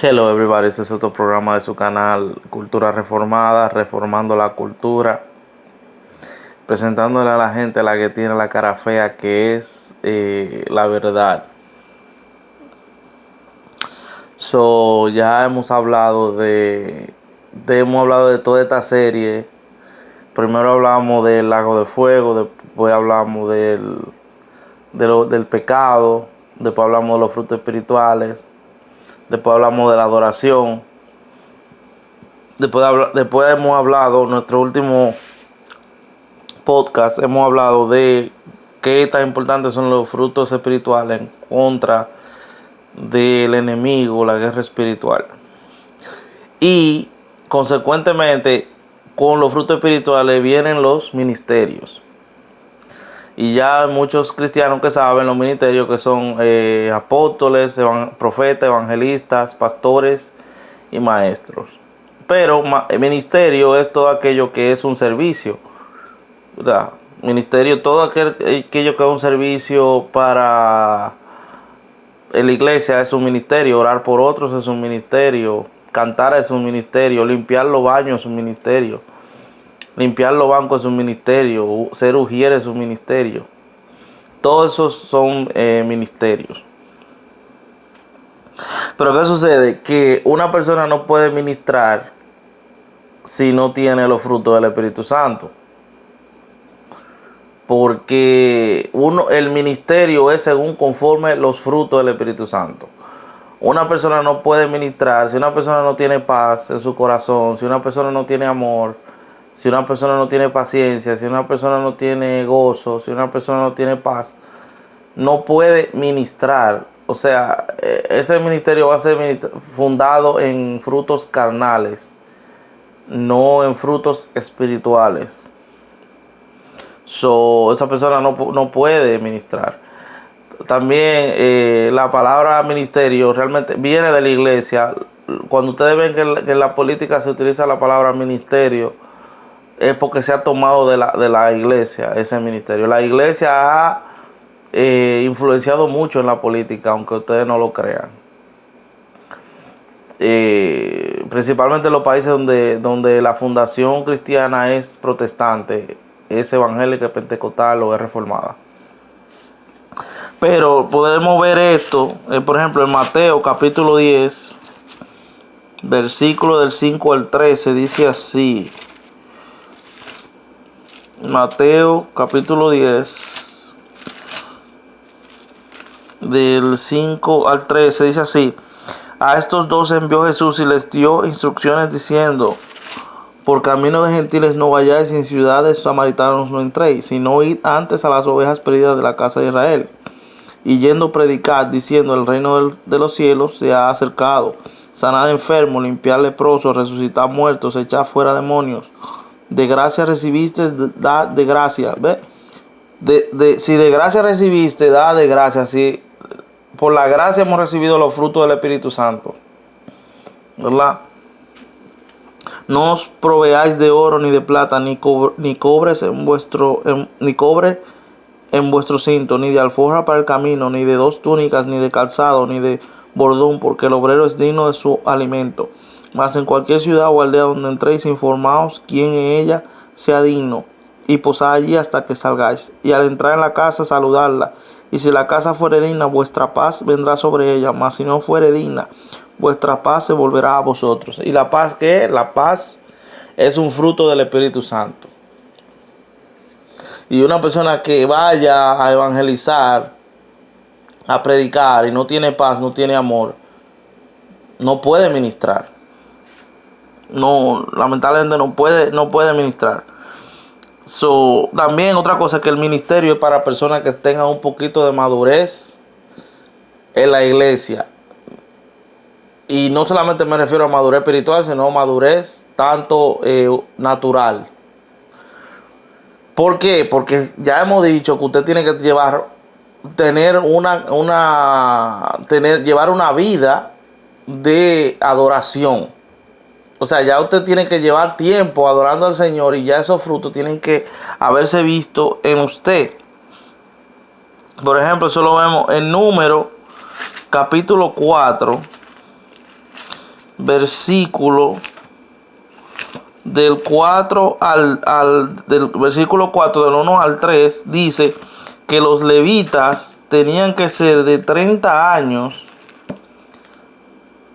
Hello everybody, este es otro programa de su canal Cultura Reformada, reformando la cultura, presentándole a la gente la que tiene la cara fea, que es la verdad. Ya hemos hablado hemos hablado de toda esta serie. Primero hablamos del lago de fuego, después hablamos del pecado, después hablamos de los frutos espirituales, después hablamos de la adoración. Después hemos hablado, nuestro último podcast, hemos hablado de qué tan importantes son los frutos espirituales en contra del enemigo, la guerra espiritual. Y consecuentemente, con los frutos espirituales vienen los ministerios. Y ya hay muchos cristianos que saben los ministerios, que son apóstoles, profetas, evangelistas, pastores y maestros. Pero el ministerio es todo aquello que es un servicio, ¿verdad? Ministerio, todo aquello que es un servicio para la iglesia es un ministerio, orar por otros es un ministerio, cantar es un ministerio, limpiar los baños es un ministerio, limpiar los bancos es un ministerio, ser ujier es un ministerio. Todos esos son ministerios. Pero ¿qué sucede? Que una persona no puede ministrar si no tiene los frutos del Espíritu Santo. Porque el ministerio es según conforme los frutos del Espíritu Santo. Una persona no puede ministrar si una persona no tiene paz en su corazón, si una persona no tiene amor, si una persona no tiene paciencia, si una persona no tiene gozo, si una persona no tiene paz, no puede ministrar. O sea, ese ministerio va a ser fundado en frutos carnales, no en frutos espirituales. Esa persona no puede ministrar. También la palabra ministerio realmente viene de la iglesia. Cuando ustedes ven que en la política se utiliza la palabra ministerio, es porque se ha tomado de la iglesia ese ministerio. La iglesia ha influenciado mucho en la política, aunque ustedes no lo crean. Principalmente en los países donde la fundación cristiana es protestante, es evangélica, es pentecostal o es reformada. Pero podemos ver esto, por ejemplo, en Mateo capítulo 10, versículo del 5 al 13, dice así. Mateo capítulo 10, del 5 al 13, dice así. A estos dos envió Jesús y les dio instrucciones diciendo: por camino de gentiles no vayáis, y en ciudades samaritanos no entréis, sino id antes a las ovejas perdidas de la casa de Israel. Y yendo predicad, diciendo: el reino de los cielos se ha acercado. Sanad enfermos, limpiad leprosos, resucitad muertos, echad fuera demonios. De gracia recibiste, da de gracia. ¿Ve? Si de gracia recibiste, da de gracia. Si por la gracia hemos recibido los frutos del Espíritu Santo, ¿verdad? No os proveáis de oro ni de plata, ni cobre en vuestro cinto, ni de alforja para el camino, ni de dos túnicas, ni de calzado, ni de bordón, porque el obrero es digno de su alimento. Mas en cualquier ciudad o aldea donde entréis, informaos quién en ella sea digno, y posad allí hasta que salgáis. Y al entrar en la casa, saludarla. Y si la casa fuere digna, vuestra paz vendrá sobre ella. Mas si no fuere digna, vuestra paz se volverá a vosotros. ¿Y la paz qué es? La paz es un fruto del Espíritu Santo. Y una persona que vaya a evangelizar, a predicar, y no tiene paz, no tiene amor, no puede ministrar. No, lamentablemente no puede ministrar. También otra cosa, que el ministerio es para personas que tengan un poquito de madurez en la iglesia. Y no solamente me refiero a madurez espiritual, sino madurez tanto natural. ¿Por qué? Porque ya hemos dicho que usted tiene que llevar una vida de adoración. O sea, ya usted tiene que llevar tiempo adorando al Señor, y ya esos frutos tienen que haberse visto en usted. Por ejemplo, eso lo vemos en Números capítulo 4, versículo del 4 del versículo 4 del 1 al 3 dice que los levitas tenían que ser de 30 años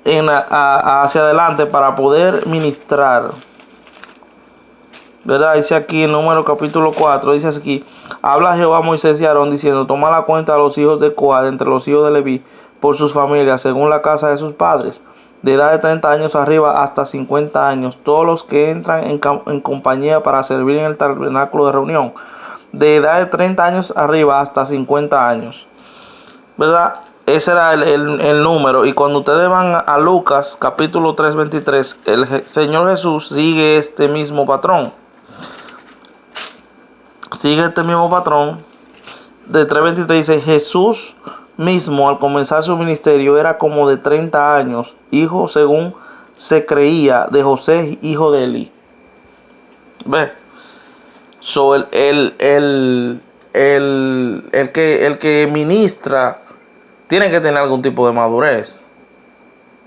hacia adelante para poder ministrar. ¿Verdad? Dice aquí en Número capítulo 4, dice aquí: habla Jehová a Moisés y a Aarón diciendo: toma la cuenta a los hijos de Coat entre los hijos de Leví por sus familias según la casa de sus padres, de edad de 30 años arriba hasta 50 años, todos los que entran en compañía para servir en el tabernáculo de reunión, de edad de 30 años arriba hasta 50 años. ¿Verdad? Ese era el número. Y cuando ustedes van a Lucas capítulo 3, 23, el Señor Jesús sigue este mismo patrón. Sigue este mismo patrón. De 3:23 dice: Jesús mismo al comenzar su ministerio era como de 30 años, hijo según se creía de José, hijo de Eli. ¿Ve? So, el que ministra tiene que tener algún tipo de madurez.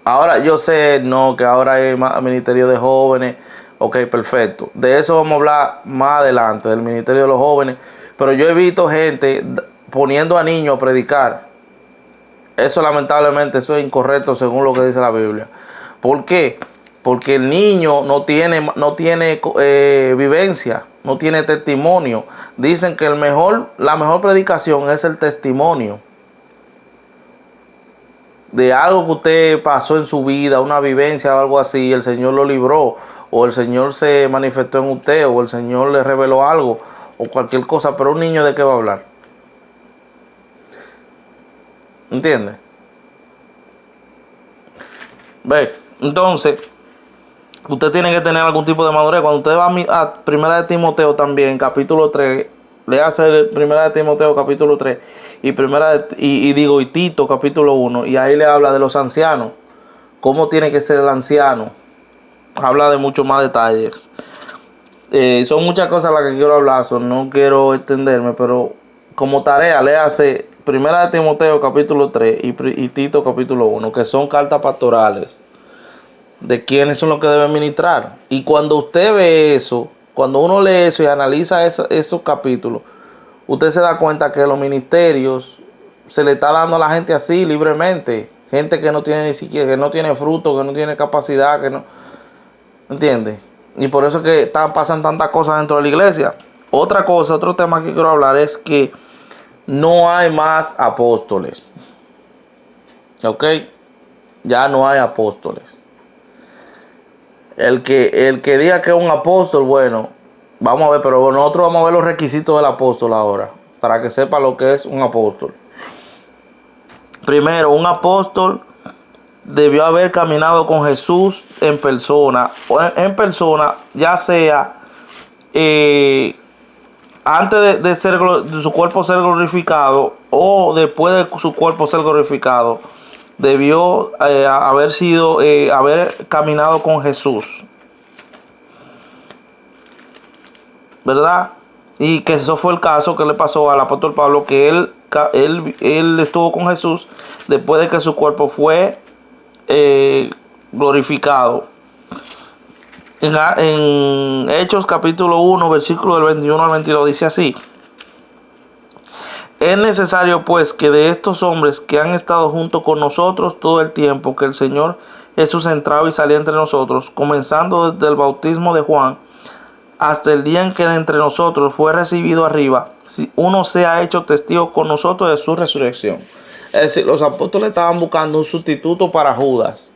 Ahora yo sé, no, que ahora hay ministerio de jóvenes. Ok, perfecto. De eso vamos a hablar más adelante, del ministerio de los jóvenes. Pero yo he visto gente poniendo a niños a predicar. Eso lamentablemente eso es incorrecto según lo que dice la Biblia. ¿Por qué? Porque el niño no tiene vivencia, no tiene testimonio. Dicen que la mejor predicación es el testimonio de algo que usted pasó en su vida, una vivencia o algo así. El Señor lo libró, o el Señor se manifestó en usted, o el Señor le reveló algo, o cualquier cosa. Pero un niño, ¿de qué va a hablar? ¿Entiende? Ve, entonces usted tiene que tener algún tipo de madurez. Cuando usted va a Primera de Timoteo también, capítulo 3, le hace Primera de Timoteo capítulo 3 y y Tito capítulo 1, y ahí le habla de los ancianos, cómo tiene que ser el anciano. Habla de muchos más detalles. Son muchas cosas las que quiero hablar, no quiero extenderme, pero como tarea le hace Primera de Timoteo capítulo 3 y Tito capítulo 1, que son cartas pastorales de quiénes son los que deben ministrar. Y cuando usted ve eso, cuando uno lee eso y analiza esos capítulos, usted se da cuenta que los ministerios se le está dando a la gente así libremente. Gente que no tiene ni siquiera, que no tiene fruto, que no tiene capacidad, que no, ¿entiende? Y por eso es que pasan tantas cosas dentro de la iglesia. Otro tema que quiero hablar es que no hay más apóstoles. ¿Ok? Ya no hay apóstoles. El que diga que es un apóstol, bueno, vamos a ver, pero nosotros vamos a ver los requisitos del apóstol ahora, para que sepa lo que es un apóstol. Primero, un apóstol debió haber caminado con Jesús en persona, ya sea antes de su cuerpo ser glorificado o después de su cuerpo ser glorificado. Debió haber caminado con Jesús, ¿verdad? Y que eso fue el caso que le pasó al apóstol Pablo, que él estuvo con Jesús después de que su cuerpo fue glorificado. En Hechos capítulo 1, versículo del 21 al 22 dice así: es necesario pues que de estos hombres que han estado junto con nosotros todo el tiempo que el Señor Jesús entraba y salía entre nosotros, comenzando desde el bautismo de Juan hasta el día en que de entre nosotros fue recibido arriba, si uno sea hecho testigo con nosotros de su resurrección. Es decir, los apóstoles estaban buscando un sustituto para Judas.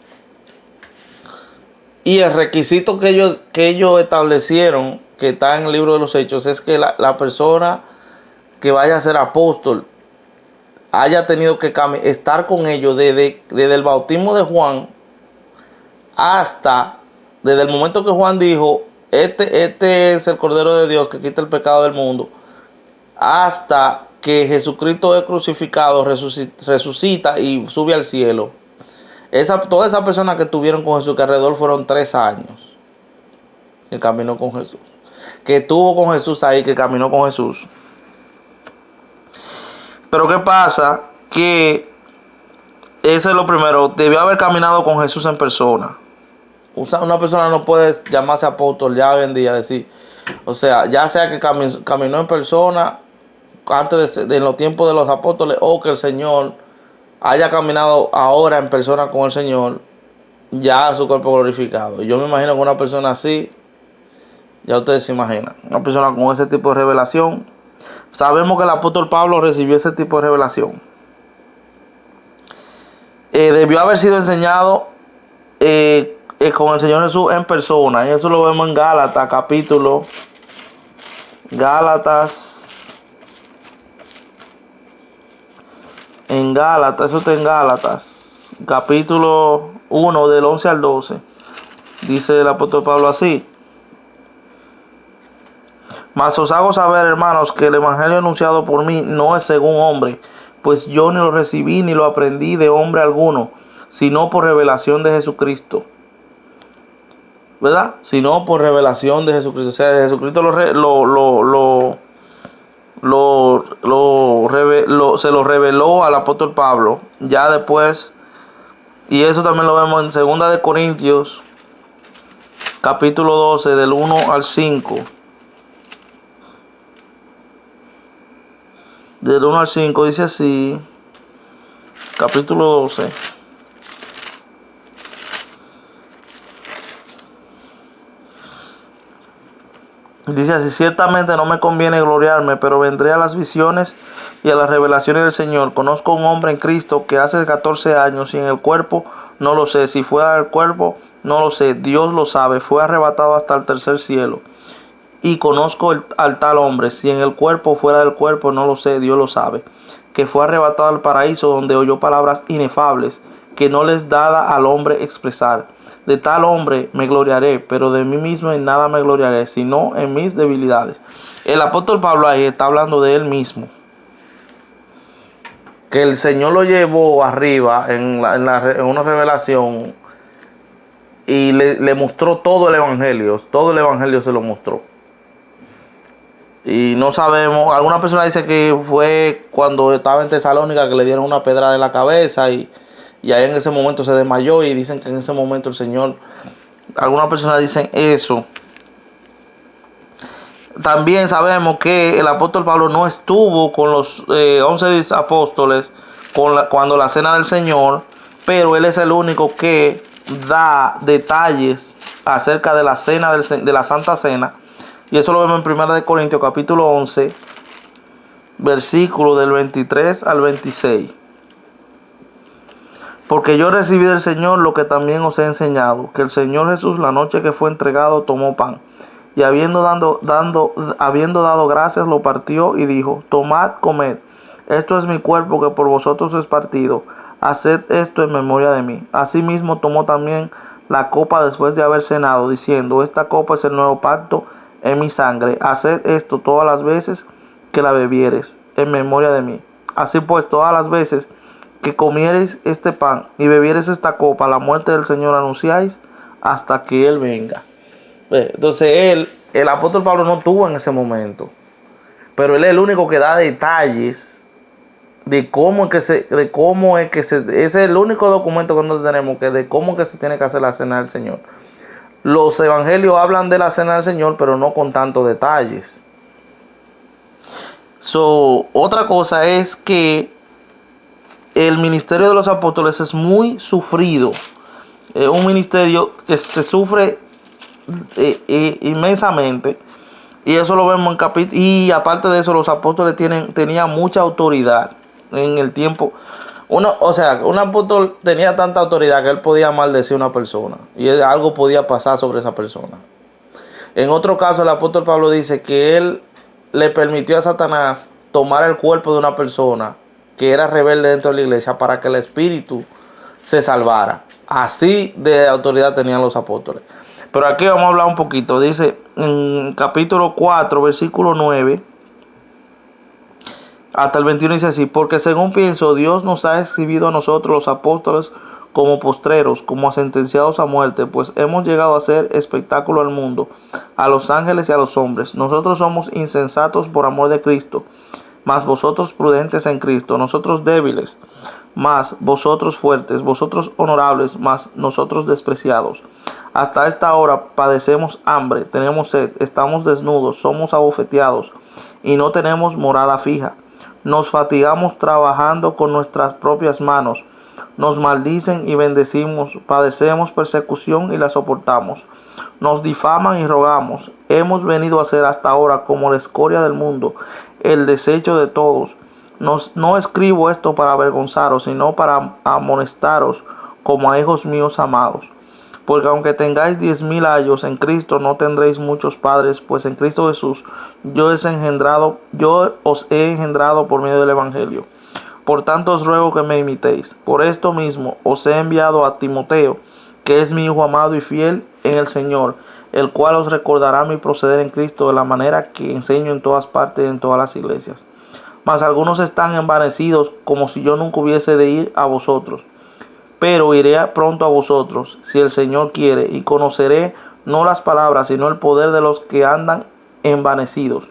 Y el requisito que ellos establecieron, que está en el libro de los Hechos, es que la persona que vaya a ser apóstol haya tenido que estar con ellos desde el bautismo de Juan hasta, desde el momento que Juan dijo: este es el Cordero de Dios que quita el pecado del mundo, hasta que Jesucristo es crucificado, resucita y sube al cielo. Todas esas personas que estuvieron con Jesús, que alrededor fueron 3 años, que caminó con Jesús, que estuvo con Jesús ahí, que caminó con Jesús. Pero ¿qué pasa? Que ese es lo primero, debió haber caminado con Jesús en persona. Una persona no puede llamarse apóstol ya hoy en día, decir, o sea, ya sea que caminó en persona antes en los tiempos de los apóstoles, o que el Señor haya caminado ahora en persona con el Señor, ya su cuerpo glorificado. Yo me imagino que una persona así, ya ustedes se imaginan, una persona con ese tipo de revelación. Sabemos que el apóstol Pablo recibió ese tipo de revelación. Debió haber sido enseñado con el Señor Jesús en persona. Y eso lo vemos en Gálatas, capítulo. Eso está en Gálatas, capítulo 1, del 11 al 12. Dice el apóstol Pablo así: Mas os hago saber, hermanos, que el evangelio anunciado por mí no es según hombre, pues yo ni lo recibí ni lo aprendí de hombre alguno, sino por revelación de Jesucristo. ¿Verdad? Sino por revelación de Jesucristo. O sea, Jesucristo se lo reveló al apóstol Pablo. Ya después, y eso también lo vemos en 2 de Corintios, capítulo 12, del 1 al 5. Del 1 al 5 dice así, capítulo 12. Dice así: ciertamente no me conviene gloriarme, pero vendré a las visiones y a las revelaciones del Señor. Conozco a un hombre en Cristo que hace 14 años, y en el cuerpo no lo sé, si fuera del cuerpo no lo sé, Dios lo sabe, fue arrebatado hasta el tercer cielo. Y conozco al tal hombre, si en el cuerpo fuera del cuerpo no lo sé, Dios lo sabe, que fue arrebatado al paraíso, donde oyó palabras inefables que no les dada al hombre expresar. De tal hombre me gloriaré, pero de mí mismo en nada me gloriaré, sino en mis debilidades. El apóstol Pablo ahí está hablando de él mismo, que el Señor lo llevó arriba en una revelación y le mostró todo el evangelio se lo mostró. Y no sabemos, alguna persona dice que fue cuando estaba en Tesalónica que le dieron una pedrada en la cabeza y ahí en ese momento se desmayó, y dicen que en ese momento el Señor, algunas personas dicen eso. También sabemos que el apóstol Pablo no estuvo con los 11 apóstoles cuando la cena del Señor, pero él es el único que da detalles acerca de la cena de la Santa Cena. Y eso lo vemos en 1 de Corintios capítulo 11, versículo del 23 al 26. Porque yo recibí del Señor lo que también os he enseñado, que el Señor Jesús, la noche que fue entregado, tomó pan, y habiendo dado gracias, lo partió y dijo: tomad, comed, esto es mi cuerpo que por vosotros es partido, haced esto en memoria de mí. Asimismo tomó también la copa después de haber cenado, diciendo: esta copa es el nuevo pacto en mi sangre, haced esto todas las veces que la bebiereis, en memoria de mí. Así pues, todas las veces que comiereis este pan y bebiereis esta copa, la muerte del Señor anunciáis hasta que Él venga. Entonces el apóstol Pablo no tuvo en ese momento, pero él es el único que da detalles de cómo es que ese es el único documento que nosotros tenemos, que de cómo que se tiene que hacer la cena del Señor. Los evangelios hablan de la cena del Señor, pero no con tantos detalles. Otra cosa es que el ministerio de los apóstoles es muy sufrido. Es un ministerio que se sufre inmensamente. Y eso lo vemos en capítulo. Y aparte de eso, los apóstoles tenían mucha autoridad en el tiempo. Un apóstol tenía tanta autoridad que él podía maldecir a una persona, y algo podía pasar sobre esa persona. En otro caso, el apóstol Pablo dice que él le permitió a Satanás tomar el cuerpo de una persona que era rebelde dentro de la iglesia para que el espíritu se salvara. Así de autoridad tenían los apóstoles. Pero aquí vamos a hablar un poquito. Dice en capítulo 4, versículo 9 hasta el 21, dice así: porque según pienso, Dios nos ha exhibido a nosotros los apóstoles como postreros, como sentenciados a muerte, pues hemos llegado a ser espectáculo al mundo, a los ángeles y a los hombres. Nosotros somos insensatos por amor de Cristo, mas vosotros prudentes en Cristo. Nosotros débiles, mas vosotros fuertes, vosotros honorables, mas nosotros despreciados. Hasta esta hora padecemos hambre, tenemos sed, estamos desnudos, somos abofeteados y no tenemos morada fija. Nos fatigamos trabajando con nuestras propias manos. Nos maldicen y bendecimos, padecemos persecución y la soportamos. Nos difaman y rogamos. Hemos venido a ser hasta ahora como la escoria del mundo, el desecho de todos. No escribo esto para avergonzaros, sino para amonestaros como a hijos míos amados. Porque aunque tengáis 10,000 años en Cristo, no tendréis muchos padres, pues en Cristo Jesús yo os he engendrado por medio del Evangelio. Por tanto os ruego que me imitéis. Por esto mismo os he enviado a Timoteo, que es mi hijo amado y fiel en el Señor, el cual os recordará mi proceder en Cristo de la manera que enseño en todas partes y en todas las iglesias. Mas algunos están envanecidos, como si yo nunca hubiese de ir a vosotros. Pero iré pronto a vosotros, si el Señor quiere, y conoceré no las palabras, sino el poder de los que andan envanecidos.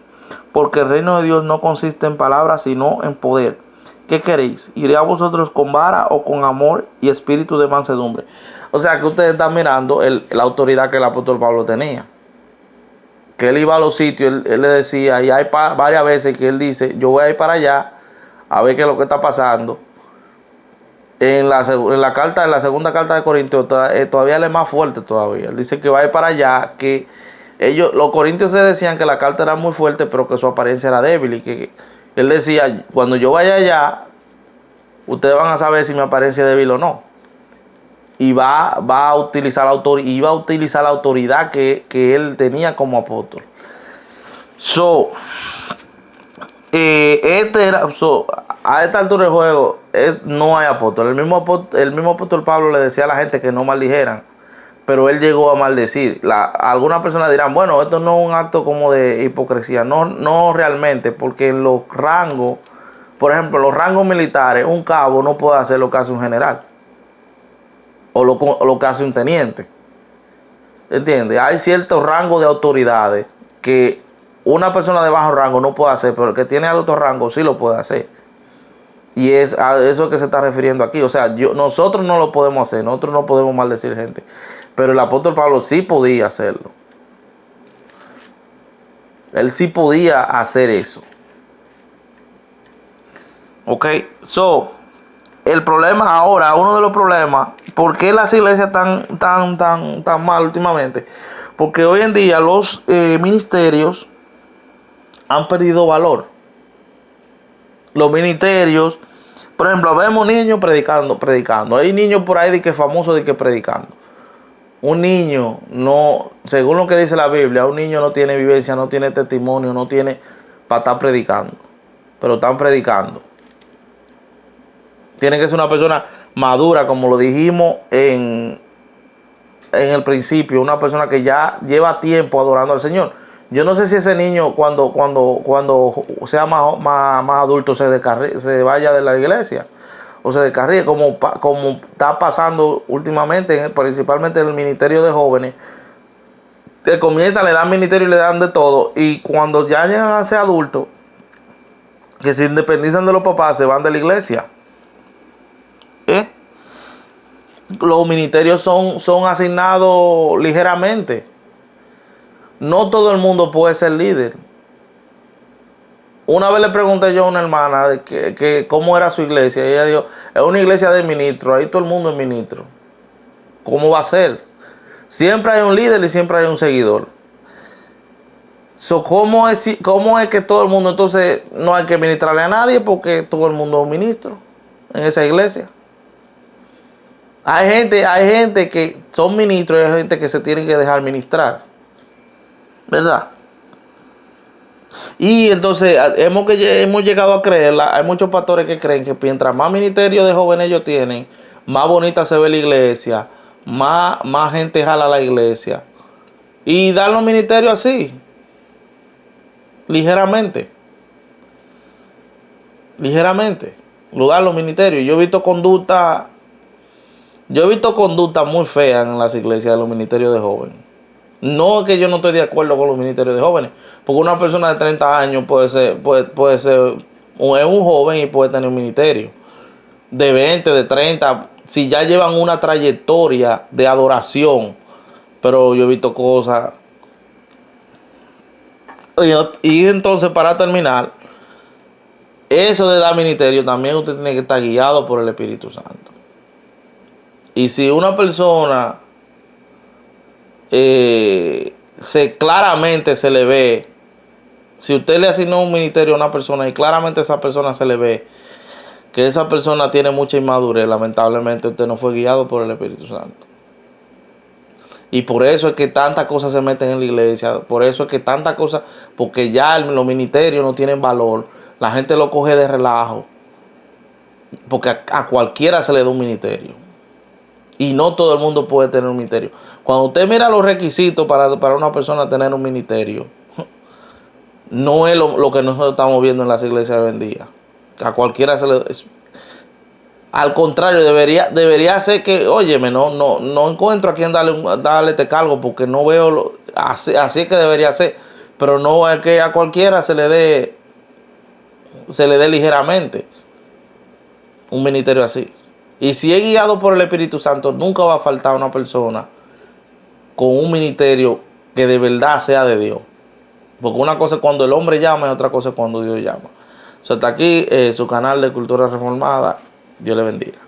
Porque el reino de Dios no consiste en palabras, sino en poder. ¿Qué queréis? ¿Iré a vosotros con vara o con amor y espíritu de mansedumbre? O sea que ustedes están mirando la autoridad que el apóstol Pablo tenía. Que él iba a los sitios, él le decía, y hay varias veces que él dice, yo voy a ir para allá a ver qué es lo que está pasando. En la segunda carta de Corintios todavía él es más fuerte todavía. Él dice que va a ir para allá, que los corintios se decían que la carta era muy fuerte, pero que su apariencia era débil. Y que él decía, cuando yo vaya allá, ustedes van a saber si mi apariencia es débil o no. Y iba a utilizar la autoridad que él tenía como apóstol. A esta altura del juego no hay apóstol. El mismo apóstol Pablo le decía a la gente que no maldijeran, pero él llegó a maldecir. Algunas personas dirán, bueno, esto no es un acto como de hipocresía. No realmente, porque en los rangos, por ejemplo, los rangos militares, un cabo no puede hacer lo que hace un general o lo que hace un teniente. ¿Entiendes? Hay ciertos rangos de autoridades que una persona de bajo rango no puede hacer, pero el que tiene alto rango sí lo puede hacer. Y es a eso que se está refiriendo aquí. O sea, nosotros no lo podemos hacer, nosotros no podemos maldecir gente. Pero el apóstol Pablo sí podía hacerlo. Él sí podía hacer eso. Ok, el problema ahora, uno de los problemas, ¿por qué las iglesias están tan mal últimamente? Porque hoy en día los ministerios han perdido valor. Los ministerios, por ejemplo, vemos niños predicando. Hay niños por ahí famosos de que predicando. Un niño no, según lo que dice la Biblia, un niño no tiene vivencia, no tiene testimonio, no tiene para estar predicando. Pero están predicando. Tiene que ser una persona madura, como lo dijimos en el principio, una persona que ya lleva tiempo adorando al Señor. Yo no sé si ese niño cuando sea más adulto se vaya de la iglesia o se descarríe, como está pasando últimamente, principalmente en el ministerio de jóvenes, que comienza, le dan ministerio y le dan de todo, y cuando ya llegan a ser adultos, que se independizan de los papás, se van de la iglesia. Los ministerios son asignados ligeramente. No todo el mundo puede ser líder. Una vez le pregunté yo a una hermana de que cómo era su iglesia. Y ella dijo, es una iglesia de ministros, ahí todo el mundo es ministro. ¿Cómo va a ser? Siempre hay un líder y siempre hay un seguidor. ¿Cómo es que todo el mundo, entonces no hay que ministrarle a nadie porque todo el mundo es un ministro en esa iglesia? Hay gente que son ministros y hay gente que se tienen que dejar ministrar, ¿verdad? Y entonces hemos llegado a creer, hay muchos pastores que creen que mientras más ministerio de jóvenes ellos tienen, más bonita se ve la iglesia, más gente jala a la iglesia. Y dan los ministerios así, ligeramente, lo dan los ministerios. Yo he visto conducta muy fea en las iglesias de los ministerios de jóvenes. No es que yo no estoy de acuerdo con los ministerios de jóvenes, porque una persona de 30 años puede ser es un joven y puede tener un ministerio. de 20, de 30, si ya llevan una trayectoria de adoración. Pero yo he visto cosas. Y entonces, para terminar, eso de dar ministerio, también usted tiene que estar guiado por el Espíritu Santo. Y si una persona claramente se le ve, si usted le asignó un ministerio a una persona y claramente a esa persona se le ve que esa persona tiene mucha inmadurez, lamentablemente usted no fue guiado por el Espíritu Santo. Y por eso es que tantas cosas se meten en la iglesia, por eso es que tantas cosas, porque ya los ministerios no tienen valor, la gente lo coge de relajo, porque a cualquiera se le da un ministerio. Y no todo el mundo puede tener un ministerio. Cuando usted mira los requisitos para una persona tener un ministerio, no es lo que nosotros estamos viendo en las iglesias de hoy en día. A cualquiera se le... Al contrario, debería ser que, óyeme, no encuentro a quien darle este cargo porque no veo, así es que debería ser. Pero no es que a cualquiera se le dé ligeramente un ministerio así. Y si es guiado por el Espíritu Santo, nunca va a faltar una persona con un ministerio que de verdad sea de Dios. Porque una cosa es cuando el hombre llama y otra cosa es cuando Dios llama. Hasta aquí su canal de Cultura Reformada. Dios le bendiga.